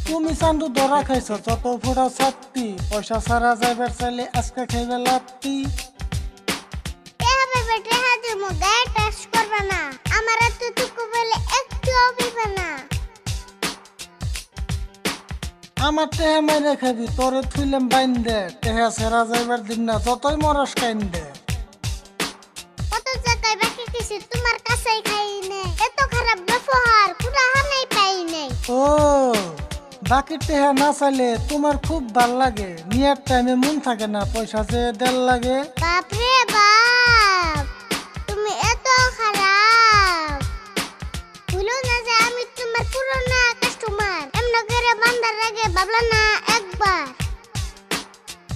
তুমি চান্দু ধরা খাইছো যত ফোড়া ছাত্তি পয়সা ছাড়া যাইবার চাইলে আজকে খাইবে লাত্তি। টেহা পাইবে টেহা দিমু গায়ে টাচ করবে না আমার এতটুকু বলে একটুও দিবে না। আমার টেহা মাইনে খাবি তোরে থুইলাম বাইন দে টেহা ছেড়া যাইবার দিন না যতই মরস কাইন দে। কত জায়গায় বাকি কিছু তোমার কাছেই খাই নে এত খারাপ ব্যবহার পুরা হানাই পাই নাই। ও বাকি টেহা না চাইলে তোমার খুব ভাল লাগে নিয়ার টাইমে মন থাকে না পয়সা যে দেল লাগে। বাপরে বাপ তুমি এত খারাপ ভুলো না যে আমি তোমার পুরনো কাস্টমার এমন করে বান্দার আগে ভাবলা না একবার।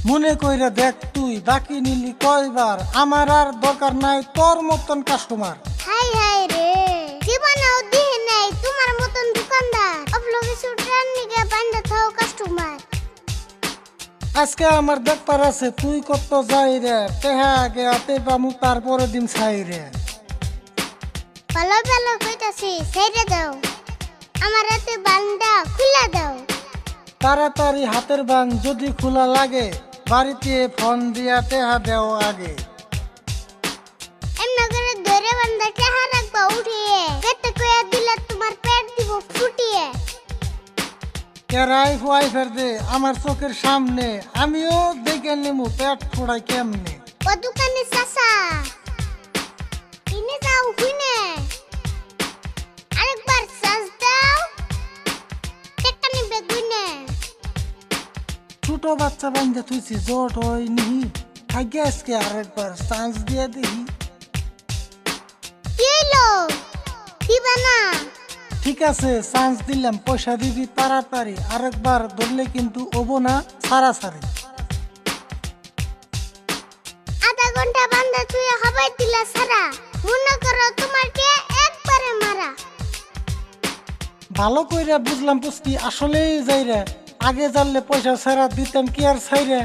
মনে কইরা দেখ তুই বাকি নিলি কয়বার আমার আর দরকার নাই তোর মতন কাস্টমার। হাই হাই রে জীবনেও দিহে নাই তোমার মতন দোকানদার অবলগে সুটরান নিগে বান্দা থাও কাস্টমার। আজকে আমার দেখবার আছে তুই কত যাই রে টেহা আগে হাতে পামু তারপরে দিন ছাই রে। ভালো ভালো কইতাছি ছেড়ে দাও আমার এতে বান্দা খুলে দাও। তাড়াতাড়ি হাতের বান যদি খোলা লাগে বাড়িতে ফোন দিয়া টেহা দেও আগে। এমন করে ধরে বান্দা টেহা রাখবা উঠিয়ে পেটে কইয়া দিলে তোমার পেট দিব ফুটিয়ে। কেরাই ফুয়াই ফের দে আমার চোখের সামনে আমিও দেখে নেমু পেট ফোড়াই কেমনে। ও দোকানে চাচা কিনে যাও হুইনে আরেকবার চাষ দাও টেকা নিবে গুইনে। ছোট বাচ্চা বান্ধে তুইছি জোট হই নিহি আগে আজকে আরেকবার চান্স দিয়ে দিই। কি হইলো দিবা না? ঠিক আছে চান্স দিলাম পয়সা দিবি তাড়াতাড়ি আরেকবার ধরলে কিন্তু ওবো না সারাসারি। আধা ঘন্টা বান্দা ছুঁয়ে হবাই দিলা সারা মনে করো তোমার কে একবারে মারা। ভালো কইরা বুঝলাম পুষ্টি আসলেই যাই রে আগে জানলে পয়সা ছাড়া দিতাম কি আর ছাই রে।